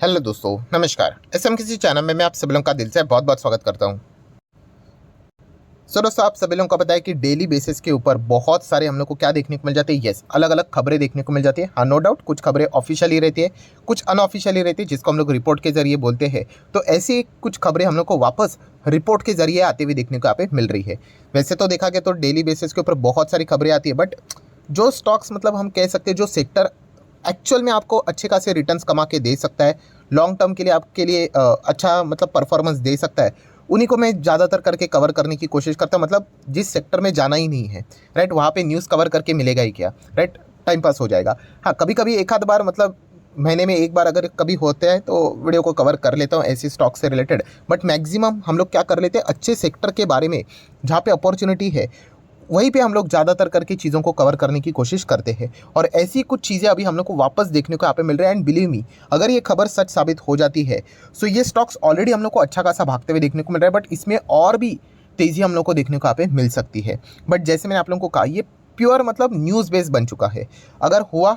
Hello दोस्तों, नमस्कार। SM किसी चैनल में मैं आप सभी लोगों का दिल से बहुत बहुत स्वागत करता हूं। दोस्तों, आप सभी लोगों को पता है कि डेली बेसिस के ऊपर बहुत सारे हम लोग को क्या देखने को मिल जाती है। यस, अलग अलग खबरें देखने को मिल जाती है। हाँ, नो डाउट, कुछ खबरें ऑफिशियली रहती है, कुछ अनऑफिशियली रहती है, जिसको हम लोग रिपोर्ट के जरिए बोलते हैं। तो ऐसी कुछ खबरें हम लोग को वापस रिपोर्ट के जरिए आते हुए देखने को यहाँ पे मिल रही है। वैसे तो देखा गया तो डेली बेसिस के ऊपर बहुत सारी खबरें आती है, बट जो स्टॉक्स मतलब हम कह सकते हैं जो सेक्टर एक्चुअल में आपको अच्छे खासे रिटर्न्स कमा के दे सकता है, लॉन्ग टर्म के लिए आपके लिए अच्छा मतलब परफॉर्मेंस दे सकता है, उन्हीं को मैं ज़्यादातर करके कवर करने की कोशिश करता हूँ। मतलब जिस सेक्टर में जाना ही नहीं है, राइट, वहाँ पे न्यूज़ कवर करके मिलेगा ही क्या, राइट, टाइम पास हो जाएगा। हाँ, कभी कभी एक आध बार मतलब महीने में एक बार अगर कभी होते हैं तो वीडियो को कवर कर लेता हूँ ऐसी स्टॉक से रिलेटेड। बट मैक्सिमम हम लोग क्या कर लेते हैं, अच्छे सेक्टर के बारे में जहाँ पे अपॉर्चुनिटी है वहीं पे हम लोग ज़्यादातर करके चीज़ों को कवर करने की कोशिश करते हैं। और ऐसी कुछ चीज़ें अभी हम लोग को वापस देखने को यहाँ पे मिल रहा है। एंड बिलीव मी, अगर ये खबर सच साबित हो जाती है सो ये स्टॉक्स ऑलरेडी हम लोग को अच्छा खासा भागते हुए देखने को मिल रहा है, बट इसमें और भी तेज़ी हम लोग को देखने को यहाँ पे मिल सकती है। बट जैसे मैंने आप लोगों को कहा, ये प्योर मतलब न्यूज़ बेस बन चुका है। अगर हुआ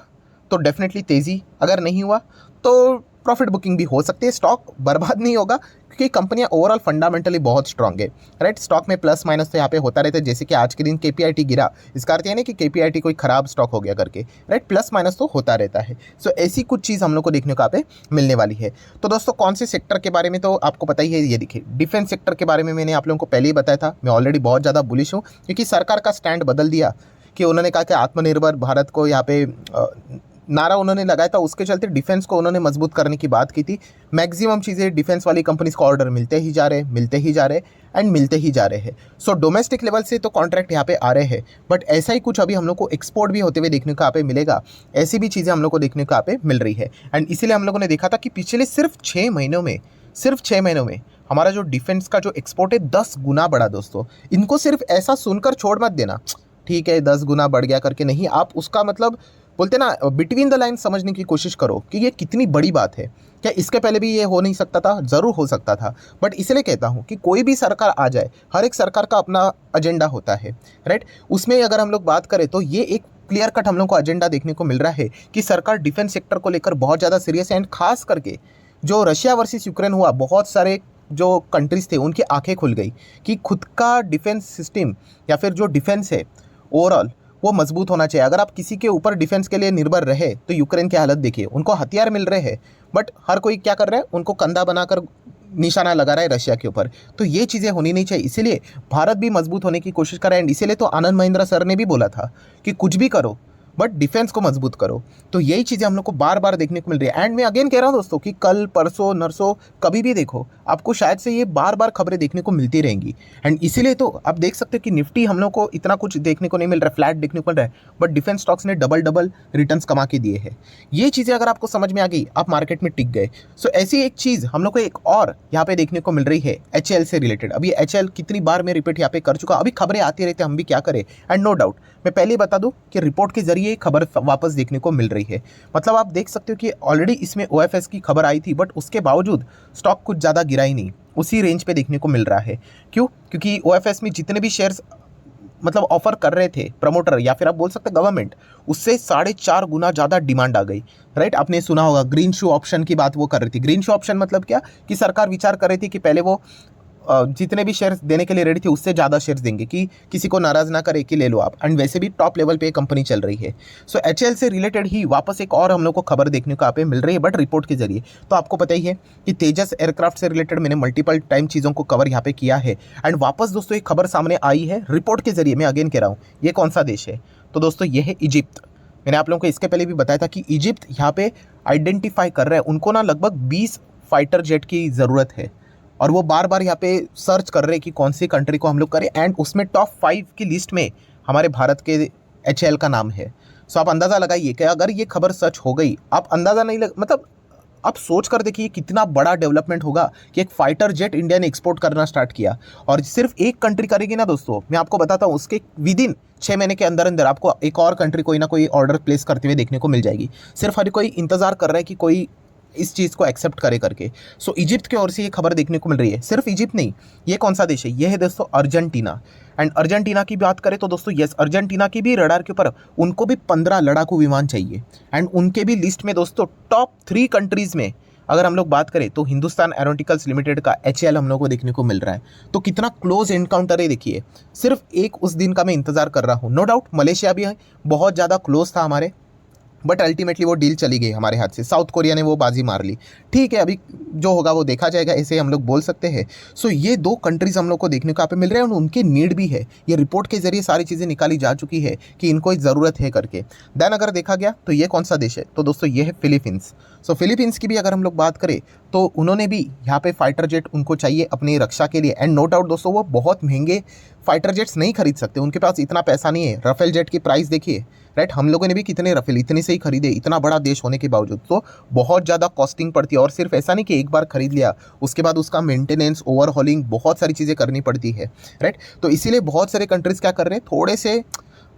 तो डेफिनेटली तेज़ी, अगर नहीं हुआ तो प्रॉफिट बुकिंग भी हो सकती है। स्टॉक बर्बाद नहीं होगा क्योंकि कंपनियां ओवरऑल फंडामेंटली बहुत स्ट्रांग है, राइट। स्टॉक में प्लस माइनस तो यहाँ पे होता रहता है। जैसे कि आज के दिन केपीआईटी गिरा, इसका अर्थ ये नहीं कि केपीआईटी कोई खराब स्टॉक हो गया करके, राइट, प्लस माइनस तो होता रहता है। सो ऐसी कुछ चीज़ हम लोग को देखने को यहाँ पे मिलने वाली है। तो दोस्तों, कौन से सेक्टर के बारे में तो आपको पता ही है। ये देखिए, डिफेंस सेक्टर के बारे में मैंने आप लोगों को पहले ही बताया था। मैं ऑलरेडी बहुत ज़्यादा बुलिश हूँ क्योंकि सरकार का स्टैंड बदल दिया कि उन्होंने कहा कि आत्मनिर्भर भारत को यहाँ पे नारा उन्होंने लगाया था, उसके चलते डिफेंस को उन्होंने मजबूत करने की बात की थी। मैक्सिमम चीज़ें डिफेंस वाली कंपनीज को ऑर्डर मिलते ही जा रहे, मिलते ही जा रहे एंड मिलते ही जा रहे हैं। सो डोमेस्टिक लेवल से तो कॉन्ट्रैक्ट यहाँ पे आ रहे हैं, बट ऐसा ही कुछ अभी हम लोग को एक्सपोर्ट भी होते हुए देखने को यहाँ पे मिलेगा। ऐसी भी चीज़ें हम लोग को देखने को यहाँ पे मिल रही है। एंड इसीलिए हम लोगों ने देखा था कि पिछले सिर्फ 6 महीनों में हमारा जो डिफेंस का जो एक्सपोर्ट है 10 गुना बढ़ा। दोस्तों, इनको सिर्फ ऐसा सुनकर छोड़ मत देना, ठीक है 10 गुना बढ़ गया करके, नहीं, आप उसका मतलब बोलते ना बिटवीन द लाइन समझने की कोशिश करो कि ये कितनी बड़ी बात है। क्या इसके पहले भी ये हो नहीं सकता था? ज़रूर हो सकता था। बट इसलिए कहता हूँ कि कोई भी सरकार आ जाए, हर एक सरकार का अपना एजेंडा होता है, राइट। उसमें अगर हम लोग बात करें तो ये एक क्लियर कट हम लोग को एजेंडा देखने को मिल रहा है कि सरकार डिफेंस सेक्टर को लेकर बहुत ज़्यादा सीरियस है। एंड खास करके जो रशिया वर्सेस यूक्रेन हुआ, बहुत सारे जो कंट्रीज थे उनकी आंखें खुल गई कि खुद का डिफेंस सिस्टम या फिर जो डिफेंस है ओवरऑल वो मजबूत होना चाहिए। अगर आप किसी के ऊपर डिफेंस के लिए निर्भर रहे तो यूक्रेन की हालत देखिए, उनको हथियार मिल रहे हैं बट हर कोई क्या कर रहा है, उनको कंधा बनाकर निशाना लगा रहा है रशिया के ऊपर। तो ये चीज़ें होनी नहीं चाहिए, इसीलिए भारत भी मजबूत होने की कोशिश कर रहा है। एंड इसीलिए तो आनंद महिंद्रा सर ने भी बोला था कि कुछ भी करो बट डिफेंस को मजबूत करो। तो यही चीज़ें हम लोग को बार बार देखने को मिल रही है। एंड मैं अगेन कह रहा हूँ दोस्तों कि कल परसों नरसों कभी भी देखो, आपको शायद से ये बार बार खबरें देखने को मिलती रहेंगी। एंड इसीलिए तो आप देख सकते हो कि निफ्टी हम लोग को इतना कुछ देखने को नहीं मिल रहा है, फ्लैट देखने को मिल रहा है, बट डिफेंस स्टॉक्स ने डबल डबल रिटर्न्स कमा के दिए हैं। ये चीज़ें अगर आपको समझ में आ गई, आप मार्केट में टिक गए। सो ऐसी एक चीज़ हम लोग को एक और यहाँ पे देखने को मिल रही है HL से रिलेटेड। अभी HL कितनी बार मैं रिपीट यहाँ पे कर चुका, अभी खबरें आती रहती हैं, हम भी क्या करें। एंड नो डाउट मैं पहले ही बता दूं कि रिपोर्ट के जरिए खबर वापस देखने को मिल रही है। मतलब आप देख सकते हो कि ऑलरेडी इसमें OFS की खबर आई थी, बट उसके बावजूद स्टॉक कुछ ज़्यादा गिरा ही नहीं, उसी रेंज पे देखने को मिल रहा है। क्यों? क्योंकि OFS में जितने भी शेयर्स मतलब ऑफर कर रहे थे प्रमोटर या फिर आप बोल सकते गवर्नमेंट, उससे 4.5 गुना ज़्यादा डिमांड आ गई, राइट। आपने सुना होगा ग्रीन शू ऑप्शन की बात वो कर रही थी। ग्रीन शू ऑप्शन मतलब क्या कि सरकार विचार कर रही थी कि पहले वो जितने भी शेयर्स देने के लिए रेडी थे उससे ज़्यादा शेयर्स देंगे कि किसी को नाराज़ ना करे कि ले लो आप। एंड वैसे भी टॉप लेवल पे कंपनी चल रही है। सो HL से रिलेटेड ही वापस एक और हम लोग को खबर देखने को यहाँ पे मिल रही है, बट रिपोर्ट के जरिए। तो आपको पता ही है कि तेजस एयरक्राफ्ट से रिलेटेड मैंने मल्टीपल टाइम चीज़ों को कवर यहाँ पे किया है। एंड वापस दोस्तों एक खबर सामने आई है रिपोर्ट के जरिए। मैं अगेन कह रहा हूँ, ये कौन सा देश है? तो दोस्तों ये है इजिप्ट। मैंने आप लोगों को इसके पहले भी बताया था कि इजिप्ट यहाँ पे आइडेंटिफाई कर रहा है, उनको ना लगभग 20 फाइटर जेट की ज़रूरत है। और वो बार बार यहाँ पे सर्च कर रहे हैं कि कौन सी कंट्री को हम लोग करें। एंड उसमें टॉप 5 की लिस्ट में हमारे भारत के HL का नाम है। सो आप अंदाज़ा लगाइए कि अगर ये खबर सच हो गई, आप अंदाज़ा नहीं मतलब आप सोच कर देखिए कितना बड़ा डेवलपमेंट होगा कि एक फाइटर जेट इंडिया ने एक्सपोर्ट करना स्टार्ट किया। और सिर्फ एक कंट्री करेगी ना दोस्तों, मैं आपको बताता हूँ, उसके विदिन 6 महीने के अंदर अंदर आपको एक और कंट्री कोई ना कोई ऑर्डर प्लेस करते हुए देखने को मिल जाएगी। सिर्फ हर कोई इंतज़ार कर रहा है कि कोई इस चीज़ को एक्सेप्ट करे करके। सो इजिप्ट की ओर से ये खबर देखने को मिल रही है। सिर्फ इजिप्ट नहीं, ये कौन सा देश है? ये है दोस्तों अर्जेंटीना। एंड अर्जेंटीना की बात करें तो दोस्तों यस, अर्जेंटीना की भी रडार के ऊपर उनको भी 15 लड़ाकू विमान चाहिए। एंड उनके भी लिस्ट में दोस्तों टॉप 3 कंट्रीज़ में अगर हम लोग बात करें तो हिंदुस्तान एरोनॉटिकल्स लिमिटेड का HAL हम लोग को देखने को मिल रहा है। तो कितना क्लोज एनकाउंटर है देखिए, सिर्फ एक उस दिन का मैं इंतजार कर रहा हूँ। नो डाउट मलेशिया भी है, बहुत ज़्यादा क्लोज था हमारे, बट अल्टीमेटली वो डील चली गई हमारे हाथ से, साउथ कोरिया ने वो बाजी मार ली। ठीक है, अभी जो होगा वो देखा जाएगा, ऐसे हम लोग बोल सकते हैं। सो ये दो कंट्रीज़ हम लोग को देखने को यहाँ पे मिल रहे हैं और उनके नीड भी है। ये रिपोर्ट के जरिए सारी चीज़ें निकाली जा चुकी है कि इनको ज़रूरत है करके। देन अगर देखा गया तो ये कौन सा देश है, तो दोस्तों ये है फिलीपींस। सो फिलीपींस की भी अगर हम लोग बात करें तो उन्होंने भी यहाँ पे फाइटर जेट उनको चाहिए अपनी रक्षा के लिए। एंड नो डाउट दोस्तों वो बहुत महंगे फाइटर जेट्स नहीं खरीद सकते, उनके पास इतना पैसा नहीं है। राफेल जेट की प्राइस देखिए, राइट, हम लोगों ने भी कितने राफेल इतने से ही खरीदे, इतना बड़ा देश होने के बावजूद। तो बहुत ज़्यादा कॉस्टिंग पड़ती है और सिर्फ ऐसा नहीं कि एक बार खरीद लिया उसके बाद उसका मेंटेनेंस, ओवरहॉलिंग, बहुत सारी चीज़ें करनी पड़ती है, राइट। तो इसीलिए बहुत सारे कंट्रीज़ क्या कर रहे हैं, थोड़े से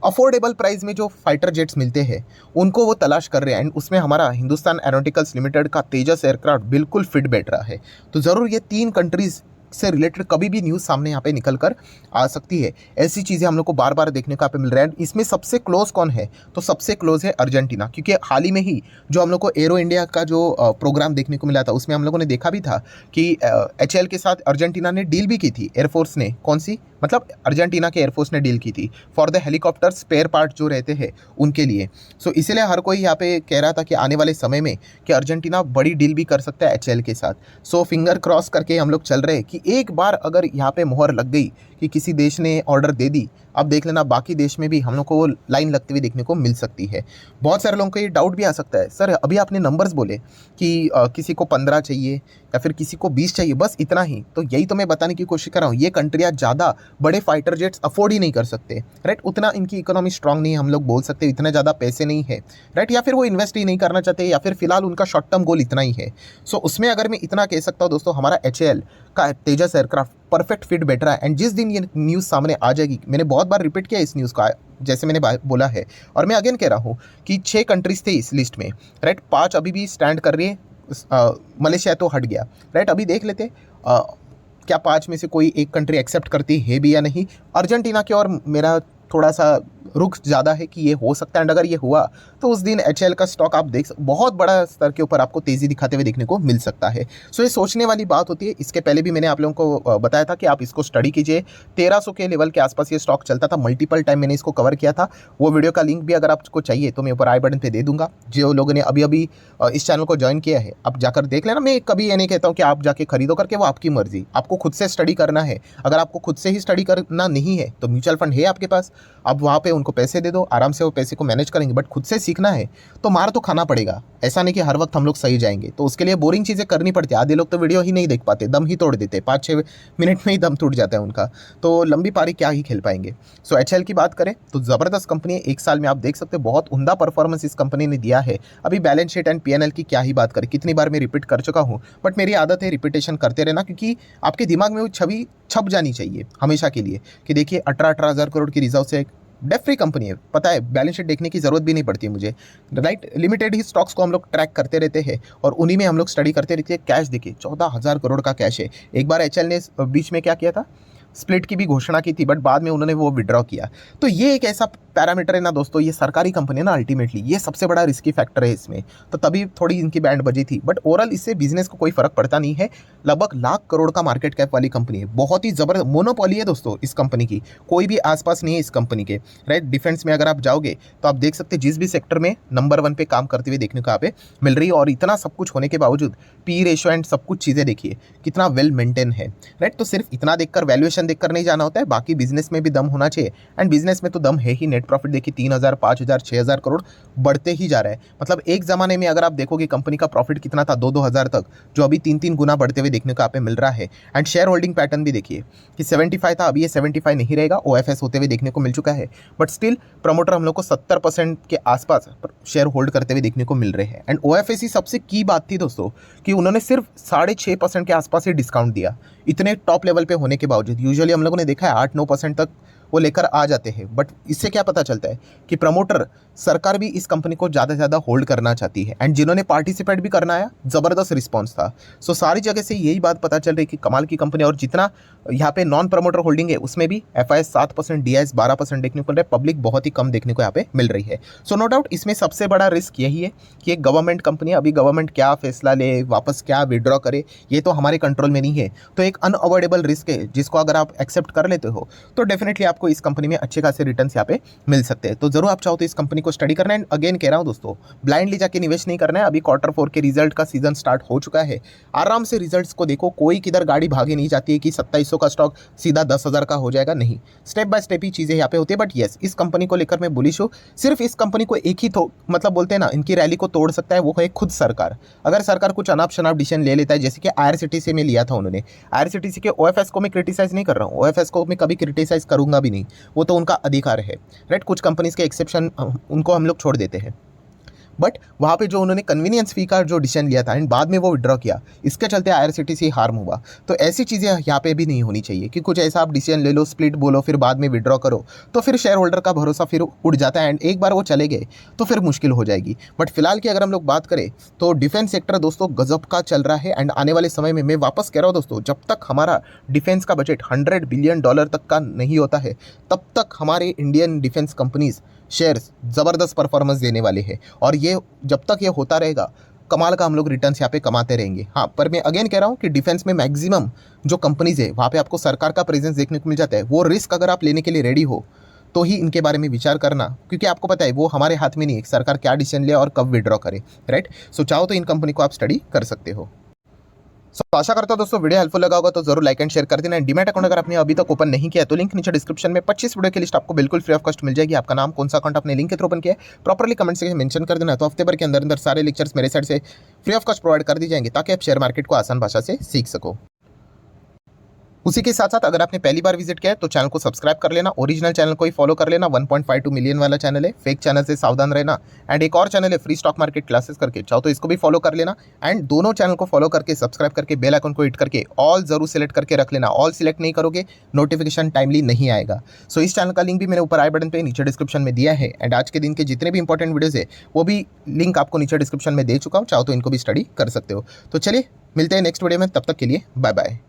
अफोर्डेबल प्राइस में जो फाइटर जेट्स मिलते हैं उनको वो तलाश कर रहे हैं। एंड उसमें हमारा हिंदुस्तान एरोनॉटिकल्स लिमिटेड का तेजस एयरक्राफ्ट बिल्कुल फिट बैठ रहा है। तो ज़रूर ये 3 कंट्रीज़ से रिलेटेड कभी भी न्यूज़ सामने यहाँ पे निकल कर आ सकती है। ऐसी चीज़ें हम लोग को बार बार देखने को यहाँ पे मिल रहा है। इसमें सबसे क्लोज कौन है, तो सबसे क्लोज है अर्जेंटीना, क्योंकि हाल ही में ही जो हम लोग को एरो इंडिया का जो प्रोग्राम देखने को मिला था उसमें हम लोगों ने देखा भी था कि HAL के साथ अर्जेंटीना ने डील भी की थी। एयरफोर्स ने, कौन सी, मतलब अर्जेंटीना के एयरफोर्स ने डील की थी for the helicopter spare part जो रहते हैं उनके लिए। सो इसीलिए हर कोई यहाँ पे कह रहा था कि आने वाले समय में कि अर्जेंटीना बड़ी डील भी कर सकता है HAL के साथ। सो फिंगर क्रॉस करके हम लोग चल रहे हैं कि एक बार अगर यहाँ पे मोहर लग गई कि किसी देश ने ऑर्डर दे दी, अब देख लेना बाकी देश में भी हम लोग को वो लाइन लगती हुई देखने को मिल सकती है। बहुत सारे लोगों को ये डाउट भी आ सकता है, सर अभी आपने नंबर्स बोले कि किसी को 15 चाहिए या फिर किसी को 20 चाहिए, बस इतना ही। तो यही तो मैं बताने की कोशिश कर रहा हूँ, ये कंट्रियाँ ज़्यादा बड़े फाइटर जेट्स अफोर्ड ही नहीं कर सकते, राइट। उतना इनकी इकोनॉमी स्ट्रांग नहीं है, हम लोग बोल सकते इतने ज़्यादा पैसे नहीं है, राइट, या फिर वो इन्वेस्ट ही नहीं करना चाहते, या फिर फिलहाल उनका शॉर्ट टर्म गोल इतना ही है। सो उसमें अगर मैं इतना कह सकता हूँ दोस्तों, हमारा HAL का तेजस एयरक्राफ्ट परफेक्ट फिट बैठ रहा है। एंड जिस दिन ये न्यूज़ सामने आ जाएगी, मैंने बहुत बार रिपीट किया इस न्यूज़ का, जैसे मैंने बोला है और मैं अगेन कह रहा हूँ कि 6 कंट्रीज थे इस लिस्ट में, राइट। 5 अभी भी स्टैंड कर रही है, मलेशिया तो हट गया, राइट। अभी देख लेते क्या 5 में से कोई एक कंट्री एक्सेप्ट करती है भी या नहीं। अर्जेंटीना की और मेरा थोड़ा सा रुख ज़्यादा है कि ये हो सकता है। एंड अगर ये हुआ तो उस दिन HAL का स्टॉक आप बहुत बड़ा स्तर के ऊपर आपको तेज़ी दिखाते हुए देखने को मिल सकता है। सो ये सोचने वाली बात होती है। इसके पहले भी मैंने आप लोगों को बताया था कि आप इसको स्टडी कीजिए। 1300 के लेवल के आसपास ये स्टॉक चलता था, मल्टीपल टाइम मैंने इसको कवर किया था। वो वीडियो का लिंक भी अगर आपको चाहिए तो मैं ऊपर आई बटन पर दे दूंगा। जो लोगों ने अभी अभी इस चैनल को ज्वाइन किया है आप जाकर देख लेना। मैं कभी ये नहीं कहता हूँ कि आप जाके खरीदो करके, वो आपकी मर्जी, आपको खुद से स्टडी करना है। अगर आपको खुद से ही स्टडी करना नहीं है तो म्यूचुअल फंड है आपके पास, आप वहाँ पे उनको पैसे दे दो, आराम से वो पैसे को मैनेज करेंगे। बट खुद से सीखना है तो मार तो खाना पड़ेगा, ऐसा नहीं कि हर वक्त हम लोग सही जाएंगे। तो उसके लिए बोरिंग चीज़ें करनी पड़ती है। आधे लोग तो वीडियो ही नहीं देख पाते, दम ही तोड़ देते, 5-6 मिनट में ही दम टूट जाता है उनका, तो लंबी पारी क्या ही खेल पाएंगे। सो HAL की बात करें तो ज़बरदस्त कंपनी है। 1 साल में आप देख सकते हैं बहुत उम्दा परफॉर्मेंस इस कंपनी ने दिया है। अभी बैलेंस शीट एंड P&L की क्या ही बात करें, कितनी बार मैं रिपीट कर चुका हूँ, बट मेरी आदत है रिपीटेशन करते रहना, क्योंकि आपके दिमाग में वो छवि छप जानी चाहिए हमेशा के लिए कि देखिए 18 हज़ार करोड़ की रिजर्व से डेट फ्री कंपनी है। पता है, बैलेंस शीट देखने की ज़रूरत भी नहीं पड़ती मुझे, राइट। लिमिटेड ही स्टॉक्स को हम लोग ट्रैक करते रहते हैं और उन्हीं में हम लोग स्टडी करते रहते हैं। कैश देखिए 14,000 करोड़ का कैश है। एक बार HAL ने बीच में क्या किया था, स्प्लिट की भी घोषणा की थी, बट बाद में उन्होंने वो विड्रॉ किया। तो ये एक ऐसा पैरामीटर है ना दोस्तों, ये सरकारी कंपनी है ना, अल्टीमेटली ये सबसे बड़ा रिस्की फैक्टर है इसमें, तो तभी थोड़ी इनकी बैंड बजी थी। बट ओवरऑल इससे बिजनेस को कोई फर्क पड़ता नहीं है। लगभग लाख करोड़ का मार्केट कैप वाली कंपनी है, बहुत ही ज़बरदस्त मोनोपोली है दोस्तों इस कंपनी की, कोई भी आसपास नहीं है इस कंपनी के, राइट। डिफेंस में अगर आप जाओगे तो आप देख सकते हैं जिस भी सेक्टर में नंबर 1 पे काम करते हुए देखने को यहाँ पे मिल रही है। और इतना सब कुछ होने के बावजूद P रेशो एंड सब कुछ चीज़ें देखिए कितना वेल मेंटेन है, राइट। तो सिर्फ इतना देखकर, वैल्यूएशन देखकर नहीं जाना होता है, बाकी बिजनेस में भी दम होना चाहिए। एंड बिजनेस में तो दम है ही। नेट प्रॉफिट देखिए 3,000, 5,000, 6,000 करोड़ बढ़ते ही जा रहा है। मतलब एक ज़माने में अगर आप देखोगे कंपनी का प्रॉफिट कितना था, 2-2 हज़ार तक, जो अभी 3-3 गुना बढ़ते हुए देखने को यहाँ पे मिल रहा है। एंड शेयर होल्डिंग पैटर्न भी देखिए कि 75 था, अभी ये 75 नहीं रहेगा, OFS होते हुए देखने को मिल चुका है। बट स्टिल प्रमोटर हम लोग को 70% के आसपास शेयर होल्ड करते हुए देखने को मिल रहे हैं। एंड OFS ही सबसे की बात थी दोस्तों कि उन्होंने सिर्फ 6.5% के आसपास ही डिस्काउंट दिया, इतने टॉप लेवल पे होने के बावजूद। यूजुअली हम लोगों ने देखा है 8-9% तक वो लेकर आ जाते हैं। बट इससे क्या पता चलता है कि प्रमोटर सरकार भी इस कंपनी को ज़्यादा से ज़्यादा होल्ड करना चाहती है, एंड जिन्होंने पार्टिसिपेट भी करना है, ज़बरदस्त रिस्पॉन्स था। सो सारी जगह से यही बात पता चल रही कि कमाल की कंपनी, और जितना यहाँ पे नॉन प्रमोटर होल्डिंग है उसमें भी FIS 7%, DIS 12% देखने को मिल रहा है, पब्लिक बहुत ही कम देखने को यहाँ पे मिल रही है। सो नो डाउट इसमें सबसे बड़ा रिस्क यही है कि एक गवर्नमेंट कंपनी, अभी गवर्नमेंट क्या फैसला ले, वापस क्या विड्रॉ करे, ये तो हमारे कंट्रोल में नहीं है। तो एक अनअवॉइडेबल रिस्क है जिसको अगर आप एक्सेप्ट कर लेते हो तो डेफिनेटली आपको इस कंपनी में अच्छे खासे रिटर्न्स यहाँ पे मिल सकते हैं। तो जरूर आप चाहो तो इस कंपनी को स्टडी करना है। अगेन कह रहा हूँ दोस्तों, ब्लाइंडली जाके निवेश नहीं करना है। अभी Q4 के रिजल्ट का सीजन स्टार्ट हो चुका है, आराम से रिजल्ट्स को देखो। कोई किधर गाड़ी भागे नहीं जाती है कि 2700 का स्टॉक सीधा 10,000 का हो जाएगा, नहीं, स्टेप बाय स्टेप ही चीज़ें यहाँ पे होती है। बट येस, इस कंपनी को लेकर मैं बुलिश हूँ। सिर्फ इस कंपनी को एक ही मतलब बोलते हैं ना, इनकी रैली को तोड़ सकता है वो है खुद सरकार। अगर सरकार कुछ अनाप शनाप डिसीजन ले लेता है, जैसे कि IRCTC में लिया था उन्होंने। IRCTC के OFS को मैं क्रिटिसाइज नहीं कर रहा हूँ, OFS को मैं कभी क्रिटिसाइज करूंगा भी नहीं, वो तो उनका अधिकार है, राइट। कुछ कंपनीज के एक्सेप्शन उनको हम लोग छोड़ देते हैं। बट वहाँ पे जो उन्होंने कन्वीनियंस फी का जो डिसीजन लिया था एंड बाद में वो विड्रॉ किया, इसके चलते IRCTC हार्म हुआ। तो ऐसी चीज़ें यहाँ पे भी नहीं होनी चाहिए कि कुछ ऐसा आप डिसीजन ले लो, स्प्लिट बोलो, फिर बाद में विड्रॉ करो, तो फिर शेयर होल्डर का भरोसा फिर उड़ जाता है, एंड एक बार वो चले गए तो फिर मुश्किल हो जाएगी। बट फिलहाल की अगर हम लोग बात करें तो डिफेंस सेक्टर दोस्तों गजब का चल रहा है, एंड आने वाले समय में मैं वापस कह रहा हूँ दोस्तों, जब तक हमारा डिफेंस का बजट $100 बिलियन तक का नहीं होता है, तब तक हमारे इंडियन डिफेंस कंपनीज शेयर्स ज़बरदस्त परफॉर्मेंस देने वाले हैं। और ये जब तक ये होता रहेगा, कमाल का हम लोग रिटर्न्स यहाँ पे कमाते रहेंगे। हाँ, पर मैं अगेन कह रहा हूँ कि डिफेंस में मैक्सिमम जो कंपनीज है वहाँ पे आपको सरकार का प्रेजेंस देखने को मिल जाता है। वो रिस्क अगर आप लेने के लिए रेडी हो तो ही इनके बारे में विचार करना, क्योंकि आपको पता है वो हमारे हाथ में नहीं है, सरकार क्या डिसीजन ले और कब विड्रॉ करे, राइट। सो चाहो तो इन कंपनी को आप स्टडी कर सकते हो। सो आशा करता हूं दोस्तों वीडियो हेल्पफुल लगा होगा, तो जरूर लाइक एंड शेयर कर देना। डीमैट अकाउंट अगर आपने अभी तक ओपन नहीं किया तो लिंक नीचे डिस्क्रिप्शन में 25 वीडियो की लिस्ट आपको बिल्कुल फ्री ऑफ कॉस्ट मिल जाएगी। आपका नाम, कौन सा अकाउंट आपने लिंक के थ्रू ओपन किया है, प्रॉपर्ली कमेंट सेक्शन में मेंशन कर देना। तो हफ्ते भर के अंदर सारे लेक्चर्स मेरे साइड से फ्री ऑफ कॉस्ट प्रोवाइड कर दी जाएंगे, ताकि आप शेयर मार्केट को आसान भाषा से सीख सको। उसी के साथ साथ अगर आपने पहली बार विजिट किया है तो चैनल को सब्सक्राइब कर लेना, ओरिजिनल चैनल को ही फॉलो कर लेना। 1.52 मिलियन वाला चैनल है, फेक चैनल से सावधान रहना। एंड एक और चैनल है फ्री स्टॉक मार्केट क्लासेस करके, चाहो तो इसको भी फॉलो कर लेना। एंड दोनों चैनल को फॉलो करके, सब्सक्राइब करके, बेल आइकन को हिट करके ऑल जरूर सिलेक्ट करके रख लेना। ऑल सिलेक्ट नहीं करोगे नोटिफिकेशन टाइमली नहीं आएगा। सो इस चैनल का लिंक भी मैंने ऊपर आई बटन पे नीचे डिस्क्रिप्शन में दिया है, एंड आज के दिन के जितने भी इंपॉर्टेंट वीडियोज है वो भी लिंक आपको नीचे डिस्क्रिप्शन में दे चुका हूँ, चाहो तो इनको भी स्टडी कर सकते हो। तो चलिए मिलते हैं नेक्स्ट वीडियो में, तब तक के लिए बाय बाय।